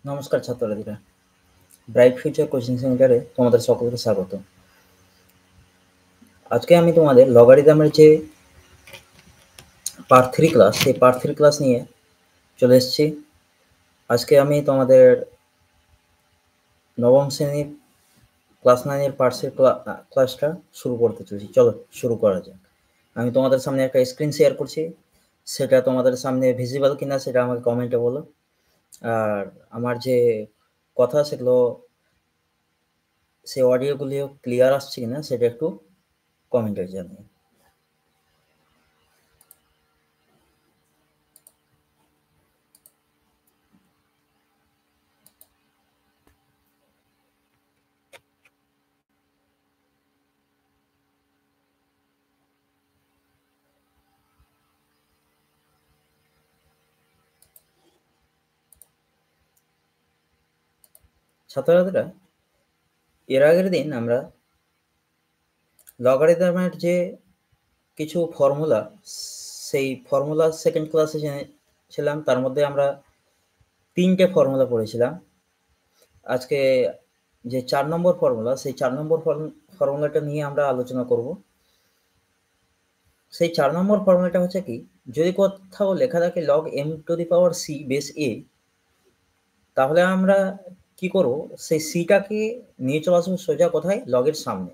নমস্কার ছাত্রছাত্রীরা, bright future coaching সেন্টারে তোমাদের সকলকে স্বাগত। আজকে আমি তোমাদের লগারিদমের যে পার্ট 3 ক্লাস, সেই পার্ট 3 ক্লাস নিয়ে চলে এসেছি। আজকে আমি তোমাদের নবম শ্রেণীর ক্লাস 9 এর পার্টসের ক্লাসটা শুরু করতে চলেছি। চলো শুরু করা যাক। আমি তোমাদের সামনে একটা স্ক্রিন শেয়ার করছি, সেটা তোমাদের সামনে ভিজিবল কিনা সেটা আমাকে কমেন্টে বলো। আর আমার যে কথা সেগুলো, সেই অডিওগুলিও ক্লিয়ার আসছে কিনা সেটা একটু কমেন্টে জানিও। ছাত্রছাত্রীরা, এর আগের দিন আমরা লগারিদমের যে কিছু ফর্মুলা, সেই ফর্মুলা সেকেন্ড ক্লাসে জেনেছিলাম। তার মধ্যে আমরা 3টে ফর্মুলা পড়েছিলাম। আজকে যে 4 নম্বর ফর্মুলা, সেই 4 নম্বর ফর্মুলাটা নিয়ে আমরা আলোচনা করব। সেই 4 নম্বর ফর্মুলাটা হচ্ছে কি, যদি কোথাও লেখা থাকে log m to the power c base a, তাহলে আমরা কি করব, সেই সিটাকে নিয়ে চলে আসবো সোজা কোথায়, লগের সামনে।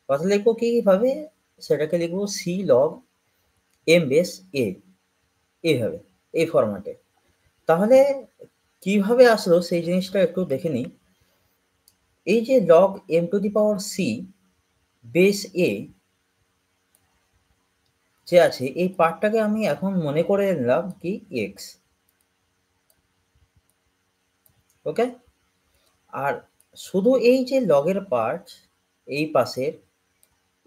কথা লিখবো কিভাবে, সেটাকে লিখবো c log m base a, এইভাবে, এই ফরম্যাটে। তাহলে কিভাবে আসলো সেই জিনিসটা একটু দেখে নিই। এই যে log m to the power c base a যে আছে, এই পার্টটাকে আমি এখন মনে করে নিলাম কি x, ওকে। আর শুধু এই যে লগের পার্ট, এই পাশের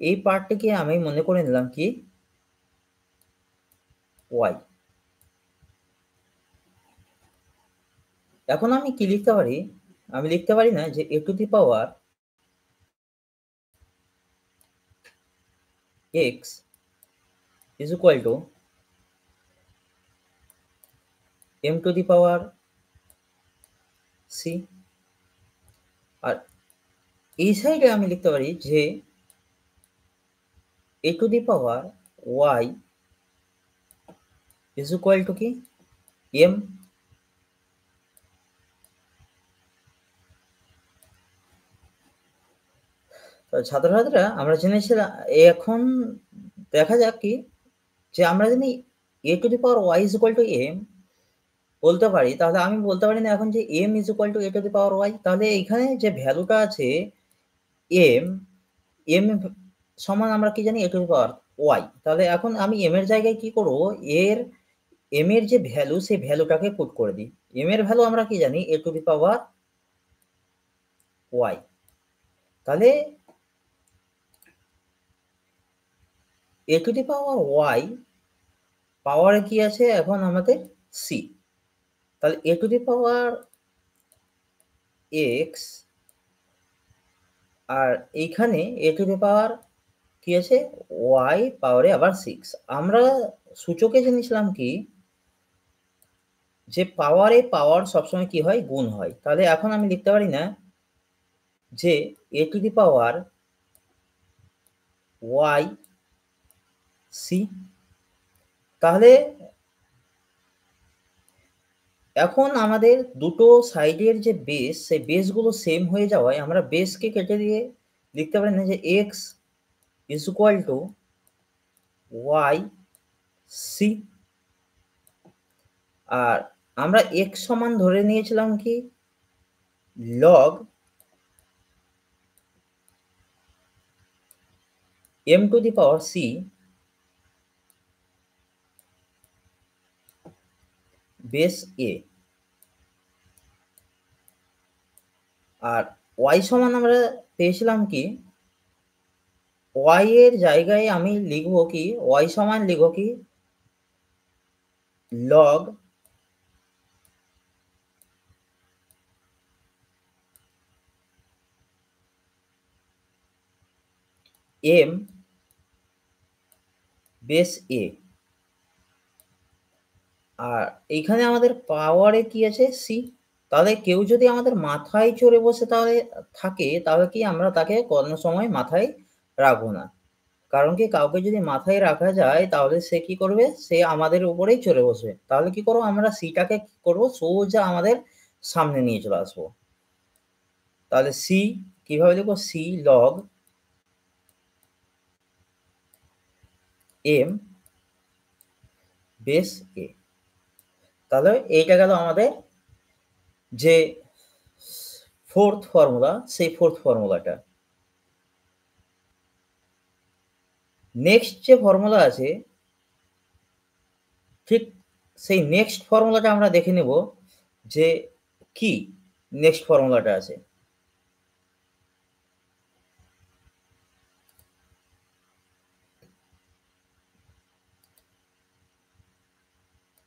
এই পার্টটিকে আমি মনে করে নিলাম কি y। এখন আমি কি লিখতে পারি, আমি লিখতে পারি না যে a to the power x is equal to m to the power c। আর এই সাইডে আমি লিখতে পারি যে a to the power y is equal to কি m। ছাত্রছাত্রীরা, আমরা জেনেছিলাম, এখন দেখা যাক কি, যে আমরা জানি a to the power y is equal to m বলতে পারি, তাহলে আমি বলতে পারি না এখন যে m is equal to a to the power y। তাহলে এখানে যে ভ্যালুটা আছে m, m সমান আমরা কি জানি a to the power y। তাহলে এখন আমি m এর জায়গায় কি করব, m এর যে ভ্যালু, সেই ভ্যালুটাকে পুট করে দিই। m এর ভ্যালু আমরা কি জানি a to the power y। তাহলে a to the power y পাওয়ারে কি আছে এখন আমাদের c। তাহলে a to the power x, আর এইখানে a to the power কি আছে y পাওয়ারে আবার 6। আমরা সূচকে জেনেছিলাম কি, যে পাওয়ারে পাওয়ার সবসময় কি হয়, গুণ হয়। তাহলে এখন আমি লিখতে পারি না যে a to the power y c। তাহলে এখন আমাদের দুটো সাইডের যে বেস, সেই বেসগুলো সেম হয়ে যাওয়ায় আমরা বেসকে কেটে দিয়ে লিখতে পারি না যে x is equal to y c। আর আমরা x সমান ধরে নিয়েছিলাম কি log m to the power c base a। আর y সমান আমরা পেয়েছিলাম কি, y এর জায়গায় আমি লিখব কি, y সমান লিখব কি log m বেস a। আর এইখানে আমাদের পাওয়ারে কি আছে c। তাহলে কেউ যদি আমাদের মাথায় চড়ে বসে তাহলে কি আমরা তাকে কোনো সময় মাথায় রাখবো না। কারণ কি কাউকে যদি মাথায় রাখা যায় তাহলে সে কি করবে? সে আমাদের উপরেই চড়ে বসবে। তাহলে কি করব আমরা সিটাকে কি করব? সোজা আমাদের সামনে নিয়ে চলে আসবো। তাহলে সি কিভাবে লিখব? C log M base A. তাহলে এইটা গেল আমাদের যে 4th ফর্মুলা, সেই 4th ফর্মুলাটা। নেক্সট যে ফর্মুলা আছে, ঠিক সেই নেক্সট ফর্মুলাটা আমরা দেখে নেব যে কি নেক্সট ফর্মুলাটা আছে।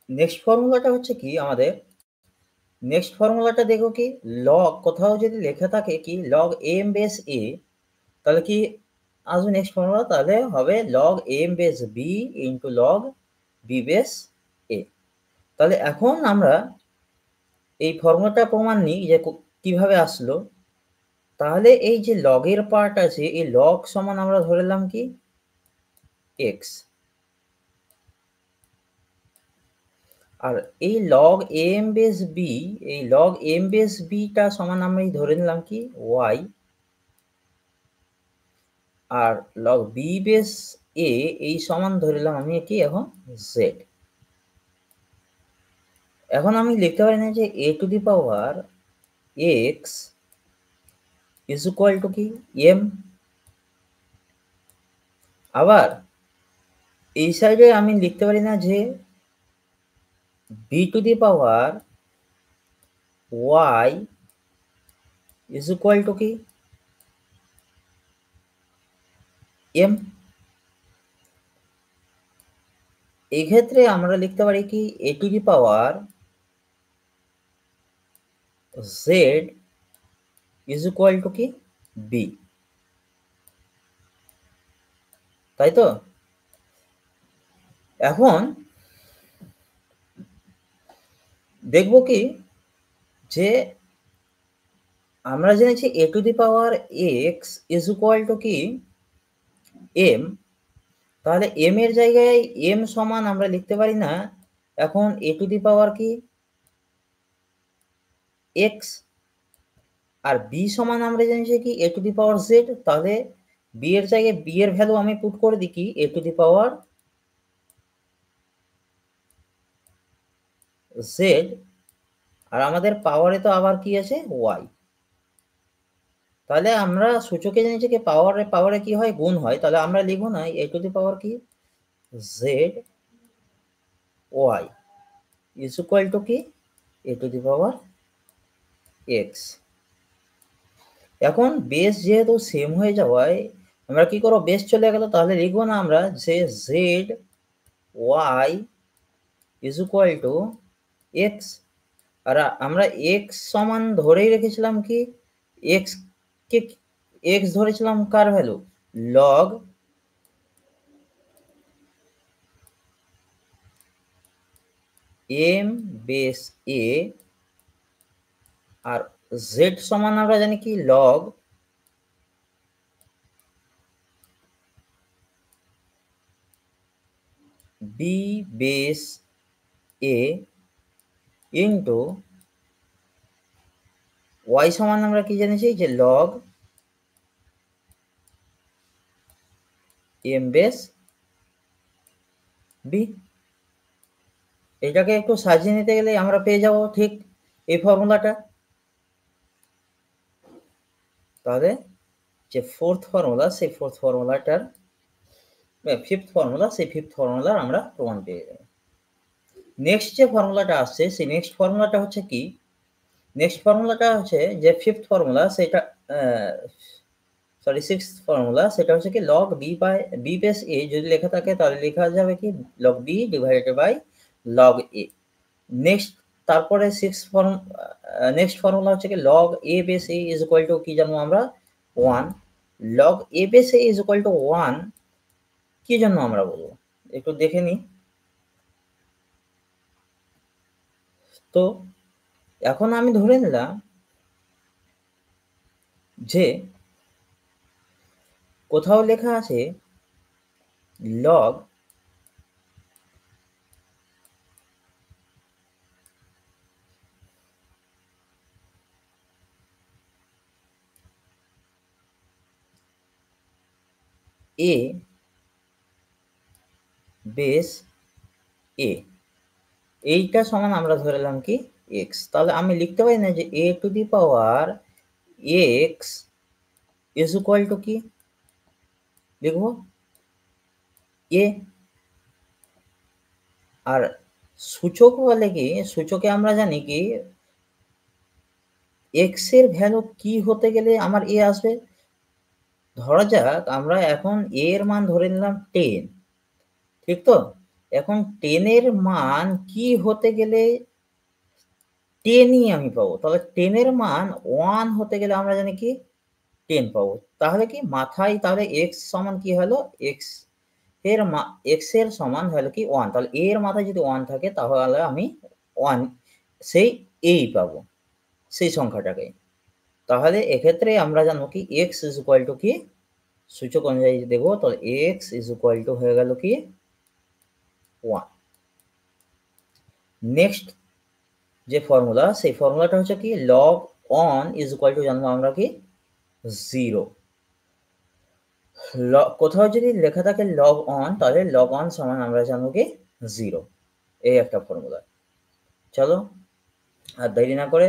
নেক্সট ফর্মুলাটা হচ্ছে কি আমাদের, নেক্সট ফর্মুলাটা দেখো কি লগ কোথাও যদি লেখা থাকে কি লগ এম বেস এ, তাহলে কি আসবে নেক্সট ফর্মুলা? তাহলে হবে log M base B into log B base A. তাহলে এখন আমরা এই ফর্মুলাটা প্রমাণ নিই যে কিভাবে আসলো। তাহলে এই যে লগের পার্ট আছে, এই লগ সমান আমরা ধরে নিলাম কি এক্স, আর এই লগ এম বেস বি, এই লগ এম বেস বিটা সমান আমি ধরে নিলাম কি ওয়াই, আর লগ বি বেস এ এই সমান ধরলাম আমি কি এখন জেড। এখন আমি লিখতে পারি না যে A to the power X is equal to কি এম। আবার এই সাইডে আমি লিখতে পারি না যে B to the power Y is equal to কি এম। এই ক্ষেত্রে আমরা লিখতে পারি কি A to the power Z is equal to কি বি, তাই তো? এখন দেখব কি যে আমরা জেনেছি A to the power X is equal to কি এম। তাহলে এম এর জায়গায় এম সমান আমরা লিখতে পারি না এখন এ টু দি পাওয়ার কি এক্স, আর বি সমান আমরা জানি কি A to the power Z. তাহলে বি এর জায়গায় বি এর ভ্যালু আমি পুট করে দিই কি A to the power Z, আর আমাদের পাওয়ারে তো আবার কি আছে ওয়াই। তাহলে আমরা সূচকে জানি কি পাওয়ারে পাওয়ারে কি হয় গুণ হয়, তাহলে আমরা লিখবো না এ টু দি পাওয়ার কি Z Y is equal to কি A to the power X. এখন বেস যেহেতু সেম হয়ে যাওয়ায় আমরা কি করব, বেস চলে গেল তাহলে লিখবো না আমরা যে Z Y is equal to X, আর আমরা এক্স সমান ধরেই রেখেছিলাম কি এক্স কে, এক্স ধরেছিলাম কার ভ্যালু লগ এম বেস এ, আর জেড সমান আমরা জানি কি লগ বি বেস এ ইন্টু ওয়াই সমান আমরা কি জেনেছি যে লগ এম বেস বি। এটাকে একটু সাজিয়ে নিতে গেলে আমরা পেয়ে যাব ঠিক এই ফর্মুলাটা। তাহলে যে ফোর্থ ফর্মুলা সেই ফোর্থ ফর্মুলাটার ফিফথ ফর্মুলা সেই ফিফথ ফর্মুলার আমরা প্রমাণ পেয়ে যাব। নেক্সট যে ফর্মুলাটা আসছে সেই নেক্সট ফর্মুলাটা হচ্ছে কি, নেক্সট ফর্মুলাটা হচ্ছে যে ফিফথ ফর্মুলা সেটা সরি সিক্সথ ফর্মুলা, সেটা হচ্ছে কি log B by B base A যদি লেখা থাকে তাহলে লেখা যাবে কি log B divided by log A. Next তারপরে নেক্সট ফর্মুলা হচ্ছে কি log A base A is equal to কি জানবো আমরা 1। Log A base A is equal to 1 কি জন্য আমরা বলবো একটু দেখে নিই। তো এখন আমি ধরে নিলাম যে কোথাও লেখা আছে লগ এ বেস এ, এইটা সমান আমরা ধরলাম কি এক্স। তাহলে আমি লিখতে পারি না যে A to the power X is equal to কি, লিখবো এ। আর সূচক বলে কি, সূচকে আমরা জানি কি এক্স এর ভ্যালু কি হতে গেলে আমার এ আসবে। ধরা যাক আমরা এখন এ এর মান ধরে নিলাম 10, ঠিক তো? এখন 10 এর মান কি হতে গেলে 10 ই আমি পাবো। তাহলে 10 এর মান 1 হতে গেলে আমরা জানি কি 10 পাবো। তাহলে কি মাথায় তাহলে x সমান কি হলো, x এর x এর সমান হলো কি 1। তাহলে a এর মাথায় যদি 1 থাকে তাহলে আমি 1 সেই a ই পাবো, সেই সংখ্যাটাকে। তাহলে এক্ষেত্রে আমরা জানবো কি x ইজ ইকুয়াল টু কি, সূচক অনুযায়ী দেখবো তাহলে x ইজ ইকুয়াল টু হয়ে গেল কি 1। নেক্সট যে ফর্মুলা, সেই ফর্মুলাটা হচ্ছে কি log on is equal two জানবো আমরা কি 0। কোথাও যদি লেখা থাকে log on তাহলে log on সমান আমরা জানবো কি 0, এই একটা ফর্মুলা। চলো আর দেরি না করে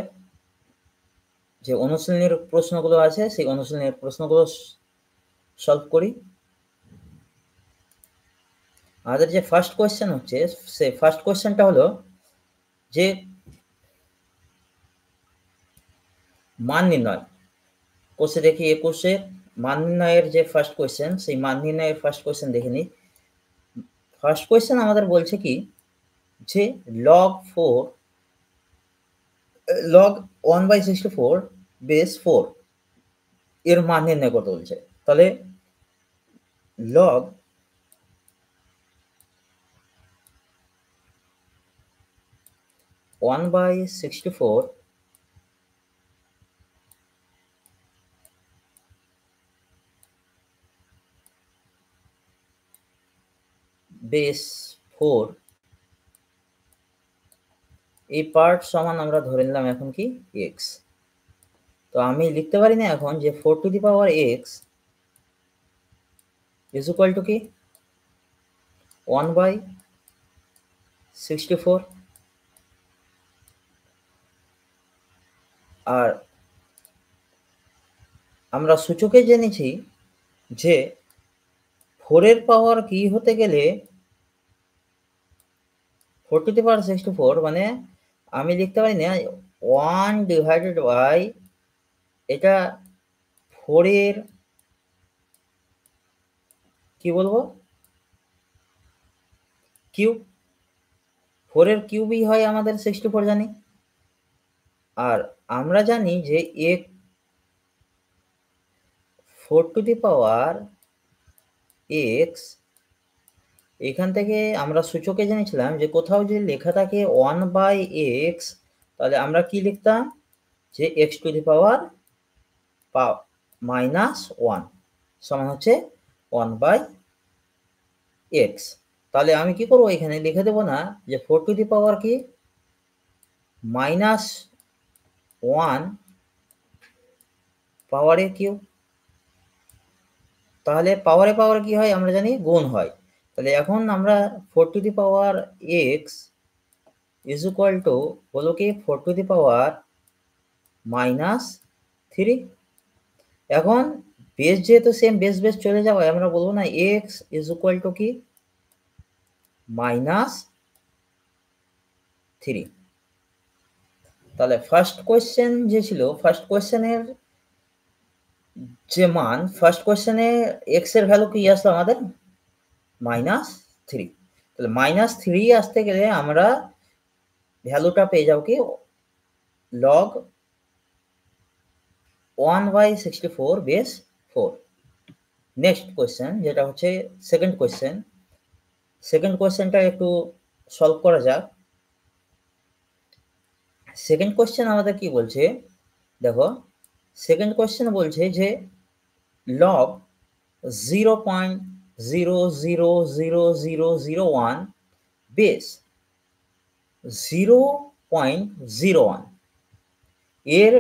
যে অনুশীলনীর প্রশ্নগুলো আছে সেই অনুশীলনীর প্রশ্নগুলো সলভ করি। আমাদের যে ফার্স্ট কোয়েশ্চেন হচ্ছে, সেই ফার্স্ট কোয়েশ্চেনটা হলো যে মান নির্ণয়। কোষে দেখি 21 মান নির্ণয়ের যে ফার্স্ট কোয়েশ্চেন, সেই মান নির্ণয়ের ফার্স্ট কোয়েশ্চেন দেখে নিই। ফার্স্ট কোয়েশ্চেন আমাদের বলছে কি যে log 1/64 বেস 4 এর মান নির্ণয় করতে বলছে। তাহলে log 1/64 বেস 4 এই পার্ট সমান আমরা ধরে নিলাম এখন কি x। তো আমি লিখতে পারি না এখন যে 4 two the power x is equal to কি 1/64। আর আমরা সূচকে জেনেছি যে 4 এর পাওয়ার কি হতে গেলে 4 টু দি পাওয়ার 64 মানে আমি লিখতে পারি না 1 ডিভাইডেড বাই এটা 4 এর কি বলবো কিউব। 4 এর কিউবই হয় আমাদের 64 জানি। আর আমরা জানি যে 4 টু দি পাওয়ার x, এখান থেকে আমরা সূচকে জেনেছিলাম যে কোথাও যদি লেখা থাকে 1/x তাহলে আমরা কি লিখতাম যে x টু দি পাওয়ার -1 সমান হচ্ছে 1/x। তাহলে আমি কি করব, এখানে লিখে দেব না যে 4 টু দি পাওয়ার কি -1 পাওয়ারে কিউব। তাহলে পাওয়ারে পাওয়ারে কি হয় আমরা জানি গুণ হয়। তাহলে এখন আমরা 4 two the power x is equal two হলো কি 4 টু দি পাওয়ার -3। এখন বেস যেহেতু সেম, বেস বেস চলে যাওয়ায় আমরা বলবো না x ইজ ইকুয়াল টু কি -3। তাহলে ফার্স্ট কোয়েশ্চেন যে ছিল, ফার্স্ট কোয়েশ্চেনের যে মান, ফার্স্ট কোয়েশ্চেনে x এর ভ্যালু কি আসলো আমাদের -3। তাহলে -3 আসতে গেলে আমরা ভ্যালুটা পেয়ে যাবো কি log 1/64 বেস 4। নেক্সট কোয়েশ্চেন যেটা হচ্ছে সেকেন্ড কোয়েশ্চেন, সেকেন্ড কোয়েশ্চেনটা একটু সলভ করা যাক। সেকেন্ড কোয়েশ্চেন আমাদের কি বলছে, দেখো সেকেন্ড কোয়েশ্চেন বলছে যে লগ 0.00001 বেস 0.01 এর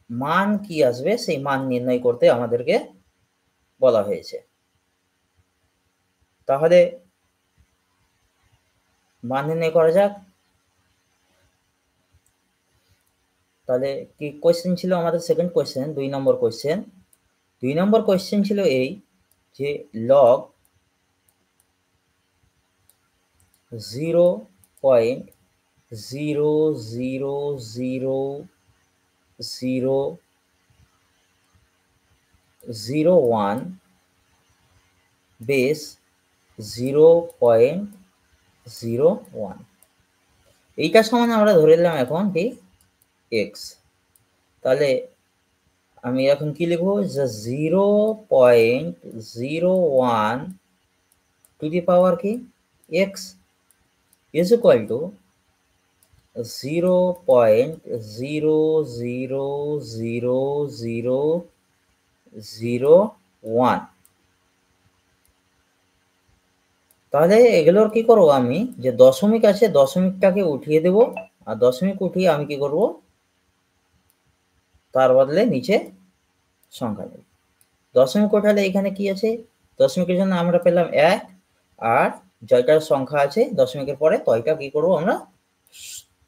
মান কি আসবে সেই মান নির্ণয় করতে আমাদেরকে বলা হয়েছে। তাহলে মান নির্ণয় করা যাক। তাহলে কি কোয়েশ্চেন ছিল আমাদের সেকেন্ড কোয়েশ্চেন, 2 নম্বর কোয়েশ্চেন। 2 নম্বর কোয়েশ্চেন ছিল এই যে লগ 0.00001 বেস 0.01 এইটা সমান আমরা ধরে নিলাম এখন কি x। তাহলে আমি এখন কি লিখবো যে 0.01 টু দি পাওয়ার কি x is equal to 0.0000001। তাহলে এগুলোর কি করব আমি যে দশমিক আছে দশমিকটাকে উঠিয়ে দেব, আর দশমিক উঠিয়ে আমি কি করব তার বদলে নিচে সংখ্যা দেব। দশমিক উঠালে এখানে কি আছে, দশমিকের জন্য আমরা পেলাম 1, আর জয়টার সংখ্যা আছে দশমিকের পরে তয়টা কি করব আমরা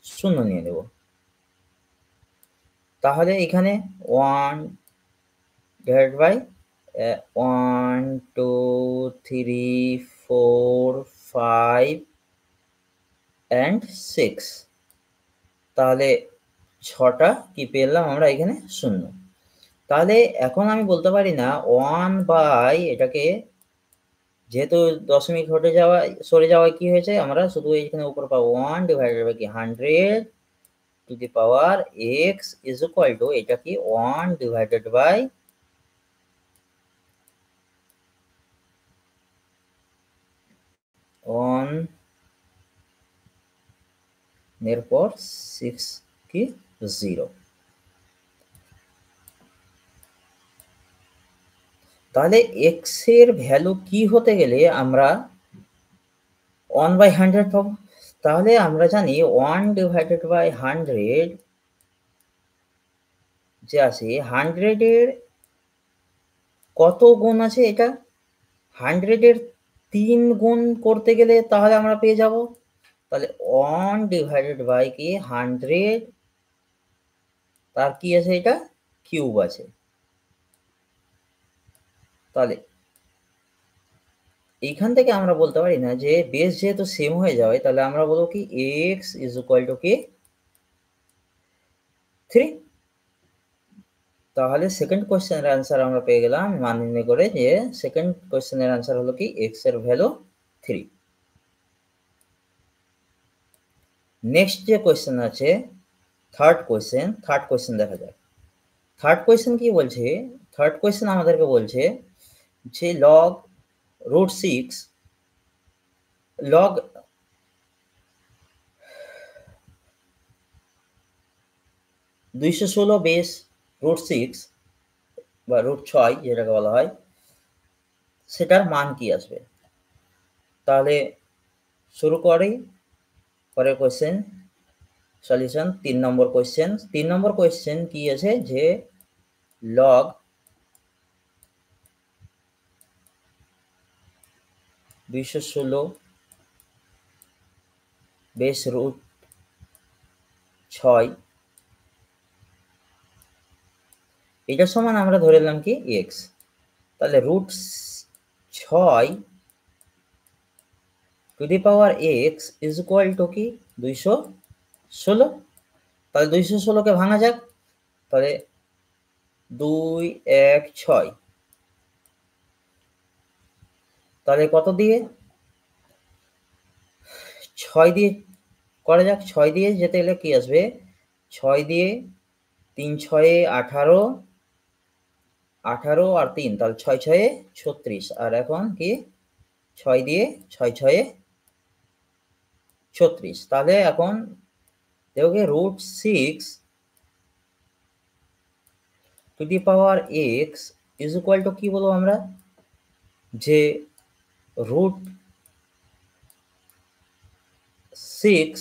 শূন্য নিয়ে নেব। তাহলে এখানে 1 divided by 1 2 3 4 5 and 6, তাহলে 6টা কি পেলাম আমরা এখানে শূন্য। তাহলে এখন আমি বলতে পারি না 1 বাই এটাকে, যেহেতু দশমিক ঘটে যাওয়া সরে যাওয়ায় কি হয়েছে আমরা শুধু এইখানে উপর পাবো 1 ডিভাইডেড বাই কি 100 two the power x is equal two এটা কি 1 ডিভাইডেড বাই 1 এরপর 6 কি 0। তাহলে x এর ভ্যালু কি হতে গেলে আমরা 1/100 পাবো। তাহলে আমরা জানি 1 ডিভাইডেড বাই 100 যে আছে 100 এর কত গুণ আছে এটা, 100 এর 3 গুণ করতে গেলে তাহলে আমরা পেয়ে যাব। তাহলে 1 ডিভাইডেড বাই কি 100 তার কি আছে এটা কিউব আছে। তাহলে এইখান থেকে আমরা বলতে পারি না যে বেস যেহেতু সেম হয়ে যাবে তাহলে আমরা বলবো কি x ইজ ইকুয়াল টু কি 3। তাহলে সেকেন্ড কোশ্চেনের অ্যান্সার আমরা পেয়ে গেলাম মান নির্ণয় করে যে সেকেন্ড কোশ্চেনের অ্যান্সার হলো কি x এর ভ্যালু 3। নেক্সট যে কোশ্চেন আছে থার্ড কোশ্চেন দেখা যাক। থার্ড কোশ্চেন কি বলছে, থার্ড কোশ্চেন আমাদেরকে বলছে যে log root 6 log 216 base root 6 বা রুট 6 যেটাকে বলা হয় সেটার মান কি আসবে। তাহলে শুরু করি পরের কোশ্চেন সলিউশন। 3 নম্বর কোশ্চেন। 3 নম্বর কোশ্চেন কি আছে যে লগ 216 বেস রুট 6 এটার সমান আমরা ধরে নিলাম কি x। তাহলে root 6 to the power x is equal to কি 216। তাহলে 216 কে ভাঙা যাক। তাহলে 2 1 6, তাহলে কত দিয়ে 6 দিয়ে করা যাক। 6 দিয়ে যেতে গেলে কি আসবে 6 দিয়ে 3 6 18 18 আর 3 তাহলে 6 6 36, আর এখন কি 6 দিয়ে 6 6 36। তাহলে এখন দেখো √6 to the power X is equal to কি বলবো আমরা, যে √6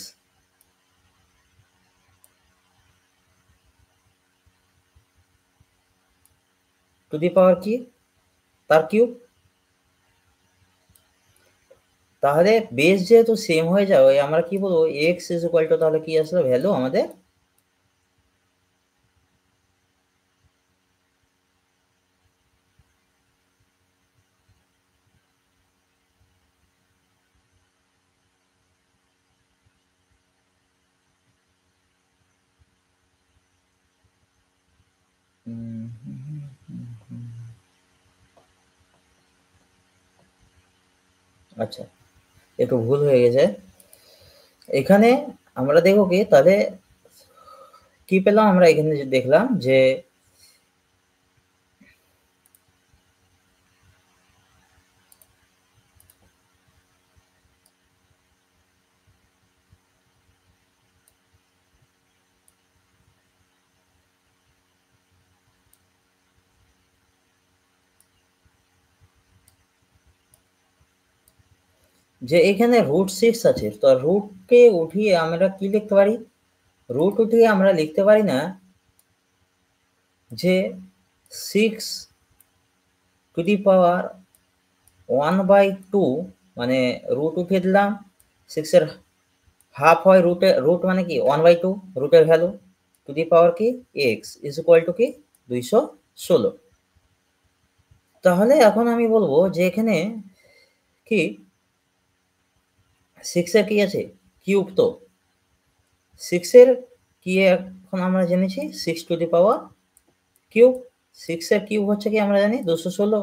টু দি পাওয়ার কি, তার কিউব। তাহলে বেস যেহেতু সেম হয়ে যাবে, আমরা কি বলবো, এক্স ইজ ইকুয়াল টু, তাহলে কি আসলে ভ্যালু আমাদের আচ্ছা একটু ভুল হয়ে গেছে এখানে। আমরা দেখো কি তাহলে কি পেলাম, আমরা এখানে যে দেখলাম যে যে এখানে √6 আছে, তো রুটকে উঠিয়ে আমরা কি লিখতে পারি, রুট উঠিয়ে আমরা লিখতে পারি না যে 6 টু দি পাওয়ার 1/2, মানে রুট উঠিয়ে দিলাম, 6 এর হাফ হয় রুট মানে কি 1/2 রুটের ভ্যালু, টু দি পাওয়ার কি এক্স ইজ ইকুয়াল টু কি 216। তাহলে এখন আমি বলবো যে এখানে কি 6 এর কি আছে কিউব, তো 6 এর কি এখন আমরা জেনেছি 6 টু দি পাওয়ার কিউব, 6 এর কিউব হচ্ছে কি আমরা জানি 216।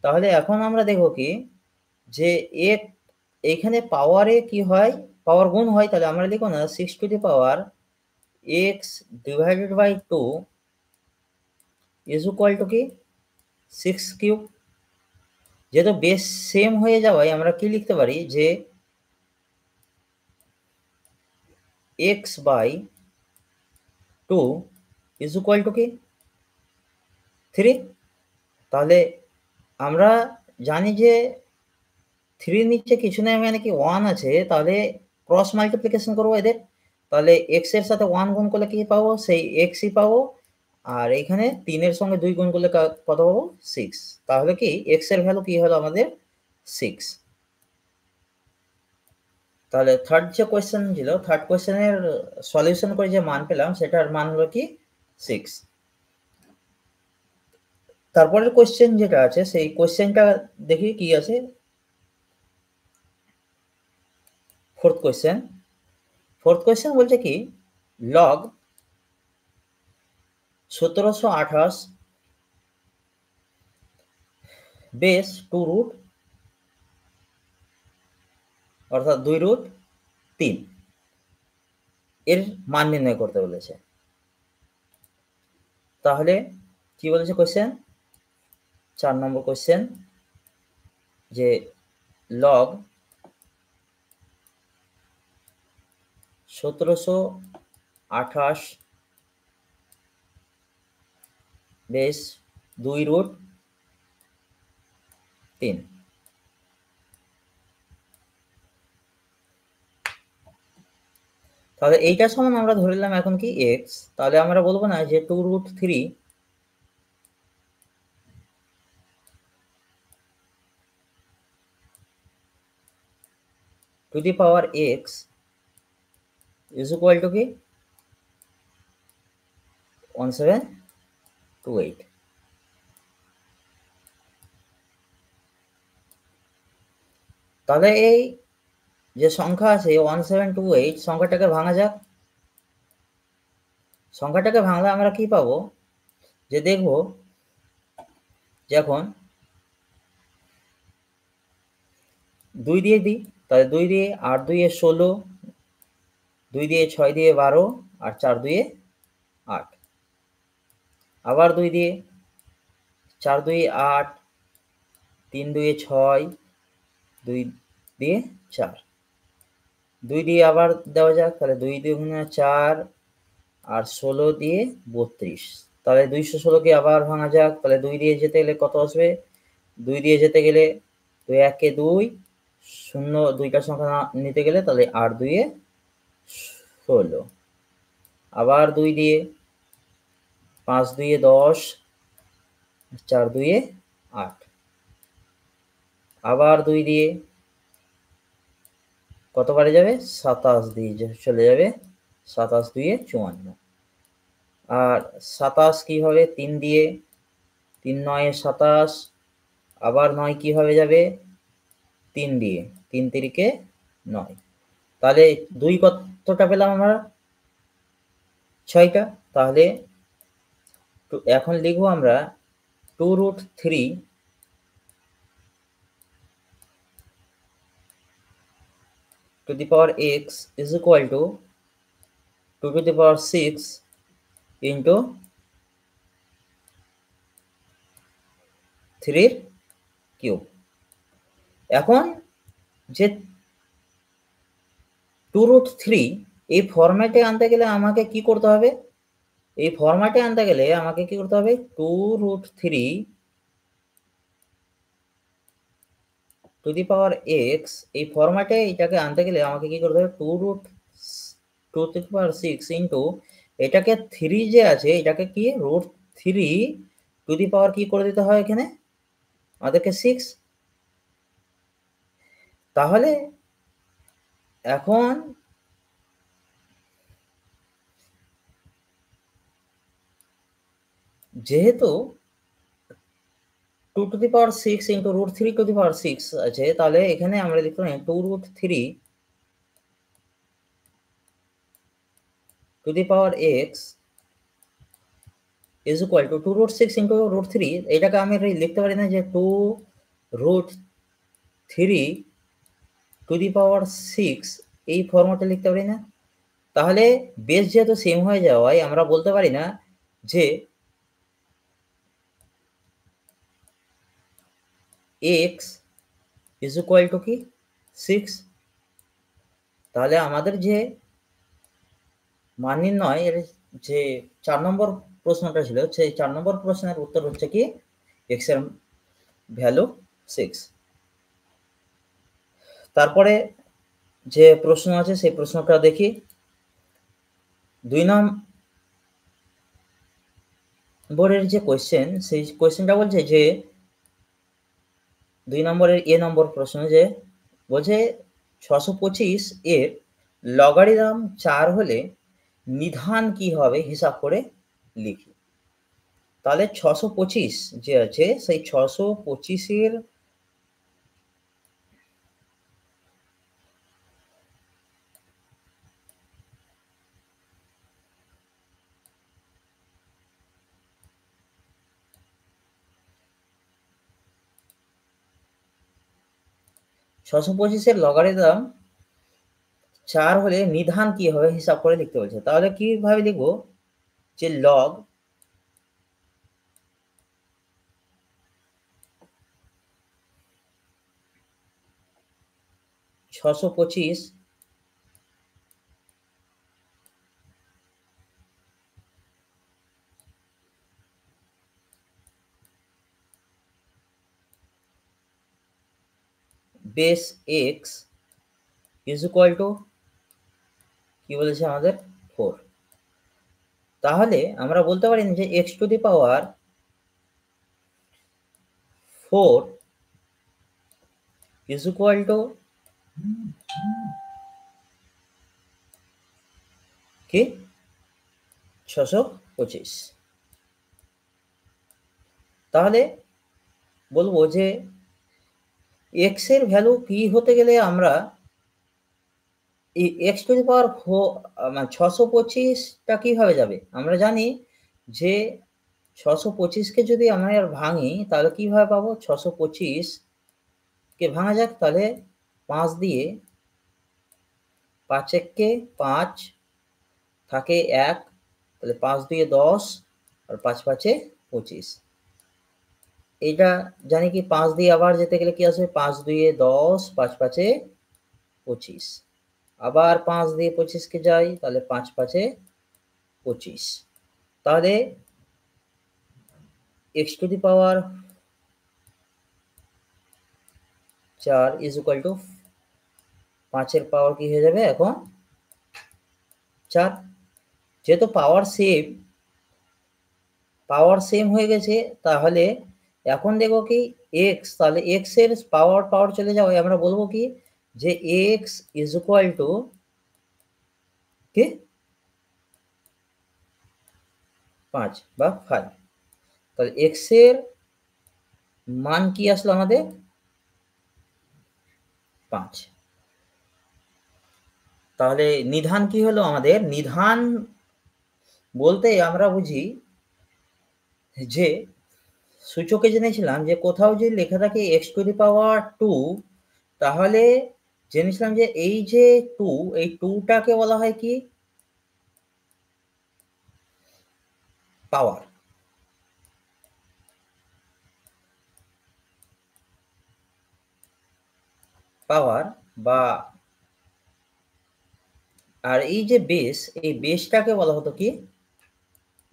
তাহলে এখন আমরা দেখো কি যে এইখানে পাওয়ারে কি হয়, পাওয়ার গুণ হয়, তাহলে আমরা লিখো না 6 to the power X divided by 2 is equal to কি 6 কিউব। যেহেতু বেস সেম হয়ে যাওয়ায় আমরা কি লিখতে পারি যে x by 2 is equal to কি 3। তাহলে আমরা জানি যে 3 নিচে কিছু নেই, মানে কি 1 আছে, তাহলে ক্রস মাল্টিপ্লিকেশন করবো এদের, তাহলে x এর সাথে 1 গুণ করলে কি পাবো, সেই xই পাবো, আর এখানে 3 এর সঙ্গে 2 গুণ করলে কত পাবো 6। তাহলে কি x এর ভ্যালু কি হলো আমাদের 6। তাহলে থার্ড যে কোয়েশ্চেন ছিল, থার্ড কোয়েশ্চেনের সলিউশন করে যে মান পেলাম সেটার মান হলো কি 6। তারপরের কোয়েশ্চেন যেটা আছে সেই কোয়েশ্চেনটা দেখি কি আছে। ফোর্থ কোয়েশ্চেন বলছে কি লগ 1728 বেস 2 রুট, অর্থাৎ 2√3 এর মান নির্ণয় করতে বলেছে। তাহলে কি বলেছে কোয়েশ্চেন, 4 নম্বর কোয়েশ্চেন, যে লগ 1728 বেস 2√3। তাহলে এইটার সমান আমরা ধরে নিলাম এখন কি x, তাহলে আমরা বলবো না যে 2√3 to the power x is equal to কি 1728। তাহলে এই যে সংখ্যা আছে 1728 সংখ্যাটাকে ভাঙা যাক। সংখ্যাটাকে ভাঙলে আমরা কি পাবো, যে দেখবো যখন 2 দিয়ে দিই, তাহলে 2 দিয়ে 8 2 16, 2 দিয়ে 6 দিয়ে 12, আর 4 2 8, আবার 2 দিয়ে 4 2 8, 3 2 6, 2 দিয়ে 4, 2 দিয়ে আবার দেওয়া যাক, তাহলে 2 দুগুণে 4 আর 16 দিয়ে 32। তাহলে 216 কে আবার ভাঙা যাক, তাহলে 2 দিয়ে যেতে গেলে কত আসবে? 2 দিয়ে যেতে গেলে 2 একে 2, 0 দুইটা সংখ্যা নিতে গেলে তাহলে 8 2 এ 16। আবার 2 দিয়ে, 5 2 এ 10, 4 2 এ 8। আবার 2 দিয়ে কতবারে যাবে? 27 দিয়ে চলে যাবে, 27 2 এ 54। আর 27 কি হবে? 3 দিয়ে, 3 9 এ 27, আবার 9 কিভাবে যাবে? 3 দিয়ে, 3 তিরিকে 9। তাহলে 2 কতটা পেলাম আমরা? 6টা। তাহলে এখন লিখবো আমরা 2√3 to the power x is equal to 2 to the power 6 into 3 এর কিউব। এখন যে 2√3 এই ফরম্যাটে আনতে গেলে আমাকে কি করতে হবে? এই ফরম্যাটে আনতে গেলে আমাকে কি করতে হবে? 2√3 টু দি পাওয়ার x, এই ফরম্যাটে এটাকে আনতে গেলে আমাকে কি করতে হবে? 2 টু দি পাওয়ার 6 ইন্টু এটাকে 3 যে আছে এটাকে কি √3 টু দি পাওয়ার কি করে দিতে হয় এখানে আমাদেরকে? 6। তাহলে এখন যেহেতু 2 to the power 6 into √3 to the power 6 আছে, তাহলে এখানে আমরা লিখতে পারি 2√3 to the power x is equal to 2√6 into √3। এটাকে আমি লিখতে পারি না যে 2√3 টু দি পাওয়ার 6 এই ফরম্যাটে লিখতে পারি না? তাহলে বেস যেহেতু সেম হয়ে যাওয়ায় আমরা বলতে পারি না যে x is equal to কি 6। তাহলে আমাদের যে মান নির্ণয় এর যে 4 নম্বর প্রশ্নটা ছিল, সেই 4 নম্বর প্রশ্নের উত্তর হচ্ছে কি x এর ভ্যালু 6। তারপরে যে প্রশ্ন আছে সেই প্রশ্নটা দেখি। 2 নম্বরের যে কোয়েশ্চেন, সেই কোয়েশ্চেনটা বলছে যে 2 নম্বরের এ নম্বর প্রশ্ন যে বলছে 625 এর লগারিদম 4 হলে নিধান কি হবে হিসাব করে লিখি। তাহলে 625 যে আছে সেই 625 এর 625 এর লগারিদম 4 হলে নিধান কি হবে হিসাব করে লিখতে বলছে। তাহলে কিভাবে লিখবো? যে log 625 base x is equal to কি বলেছে আমাদের 4। তাহলে আমরা বলতে পারি যে x two the power 4 is equal to কি 625। তাহলে বলবো যে x এর ভ্যালু কি হতে গেলে আমরা এই x টু দি পাওয়ার 625 টা কিভাবে যাবে? আমরা জানি যে 625 কে যদি আমরা ভাঙি তাহলে কিভাবে পাবো? 625 কে ভাঙা যাক, তাহলে 5 দিয়ে 5 একে 5 থাকে 1, তাহলে 5 দিয়ে 10 আর 5 5 এ 25। এইটা জানি কি 5 দিয়ে আবার যেতে গেলে কি আসবে? 5 2 এ 10, 5 5 এ 25। আবার 5 দিয়ে 25 কে যাই, তাহলে 5 5 এ 25। তাহলে x two the power 4 is equal two 5 এর পাওয়ার কি হয়ে যাবে এখন 4। যেহেতু পাওয়ার সেম হয়ে গেছে, তাহলে এখন দেখো কি x, তাহলে x এর পাওয়ার চলে যাওয়ায় আমরা বলবো কি যে x ইজ ইকুয়াল টু কি 5 বা 5। তাহলে x এর মান কি আসলো আমাদের 5। তাহলে নিধান কি হলো আমাদের? নিধান বলতে আমরা বুঝি যে সূচকে জেনেছিলাম যে কোথাও যদি লেখা থাকে x টু দি পাওয়ার 2, তাহলে জেনেছিলাম যে এই যে 2, এই 2টাকে বলা হয় কি পাওয়ার। পাওয়ার বা আর এই যে বেস, এই বেসটাকে বলা হতো কি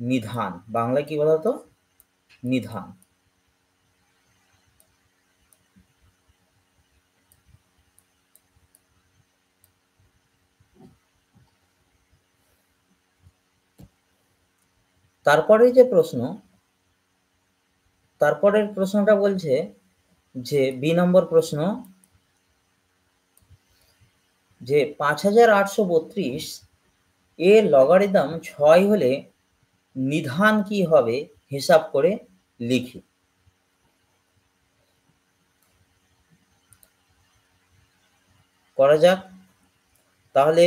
নিধান। বাংলায় কি বলা হতো? নিধান। তারপরে যে প্রশ্ন, তারপরের প্রশ্নটা বলছে যে বি নম্বর প্রশ্ন, যে 5832 এর লগারিদম 6 হলে নিধান কি হবে হিসাব করে লিখি। করা যাক। তাহলে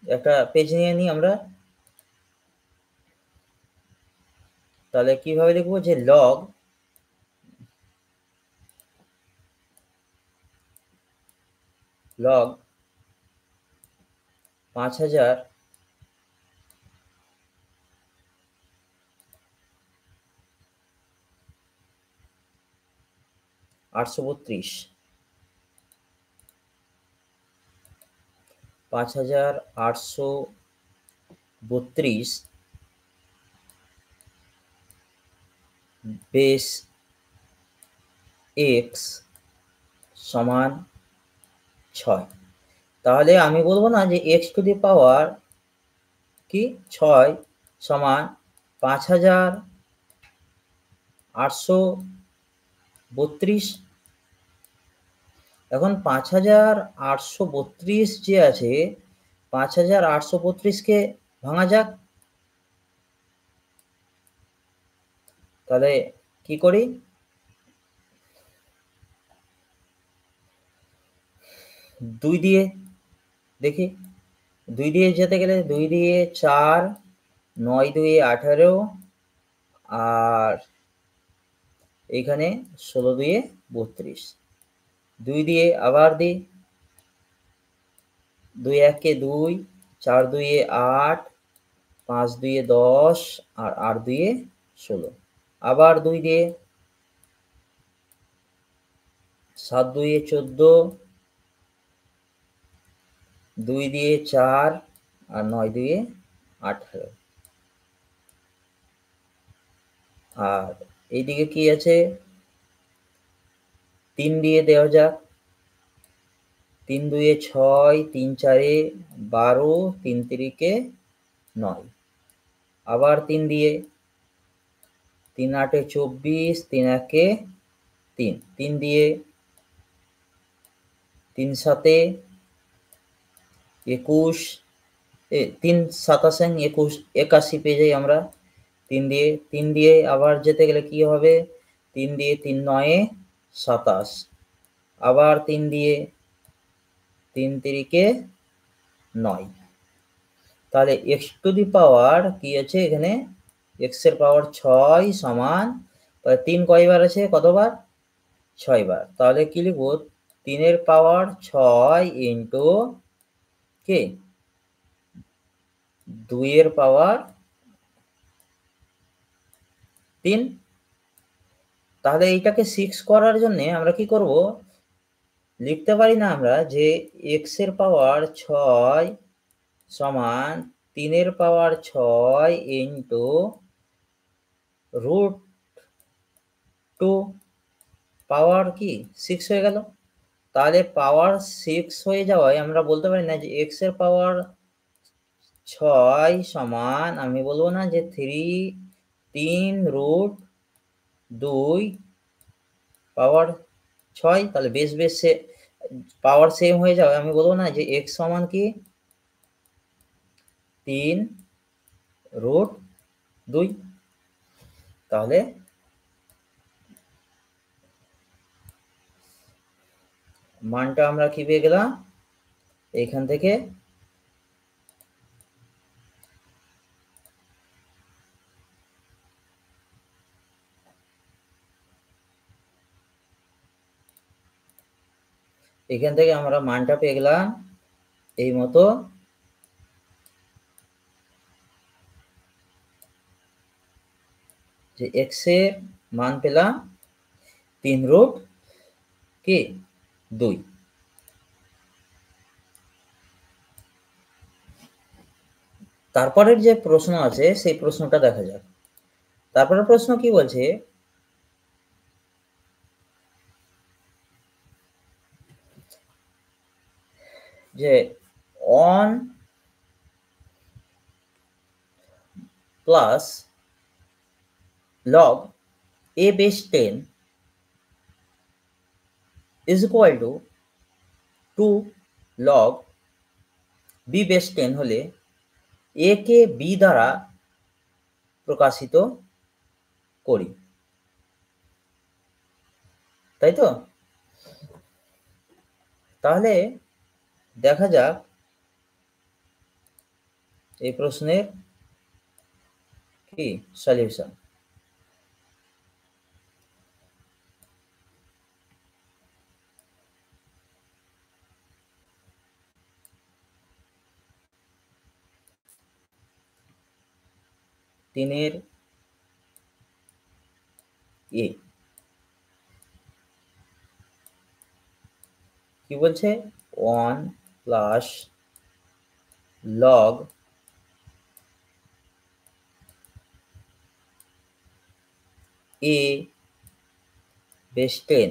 একটা পেজ নিয়ে নিই আমরা। তাহলে কিভাবে লিখবো? যে লগ 5832, 5832 বেস x সমান 6। তাহলে আমি বলবো না যে x টু দি পাওয়ার কি 6 সমান 5832। এখন 5832 যে আছে, 5832 কে ভাঙা যাক। তাহলে কি করি? 2 দিয়ে দেখি। 2 দিয়ে যেতে গেলে 2 দিয়ে 4, 9 2 18, আর এইখানে 16 2 32। 2 দিয়ে আবার দিই, 2 1 2, 4 2 8, 5 2 10, আর 8 2 16। আবার 2 দিয়ে 7 2 14, 2 দিয়ে 4, আর 9 2 18। আর এইদিকে কি আছে? 3 দিয়ে দেওয়া যাক। 3 2 6, 3 4 12, 3 3 9। আবার 3 দিয়ে, 3 8 24, 3 1 3, 3 দিয়ে 3 7 21, 3 7 21, 81 পেয়ে যাই আমরা 3 দিয়ে আবার যেতে গেলে কি হবে? 3 দিয়ে 3 9 27। আবার 3 দিয়ে 3 3 9। তাহলে x টু দি পাওয়ার কি আছে এখানে? x এর পাওয়ার 6 সমান, তাহলে 3 কয়বার আছে? কতবার? 6 বার। তাহলে কি লিখবো? 3 এর পাওয়ার 6 ইন্টু কি 2 এর পাওয়ার 3। তাহলে এইটাকে 6 করার জন্য আমরা কি করব? লিখতে পারি না আমরা যে x এর পাওয়ার 6 সমান 3 এর পাওয়ার 6 ইনটু √2 পাওয়ার কি 6 হয়ে গেল। তাহলে পাওয়ার 6 হয়ে যাওয়ায় আমরা বলতে পারি না যে x এর পাওয়ার 6 সমান, আমি বলবো না যে 3√2 পাওয়ার 6, তাহলে বেশ সে পাওয়ার সেম হয়ে যাবে। আমি বলবো না যে x সমান কি 3√2। তাহলে মানটা আমরা কি পেয়ে গেলাম এখান থেকে, আমরা মানটা পেয়ে গেলাম এই মতো, যে x এর মান পেলাম 3√2। তারপরের যে প্রশ্ন আছে সেই প্রশ্নটা দেখা যাক। তারপরের প্রশ্ন কি বলছে, যে 1 plus log a base 10 is equal to 2 log b base 10 হলে a কে b দ্বারা প্রকাশিত করি, তাই তো? তাহলে দেখা যাক এই প্রশ্নের কি সলিউশন। তিনের এ কি বলছে, 1 প্লাস log a base 10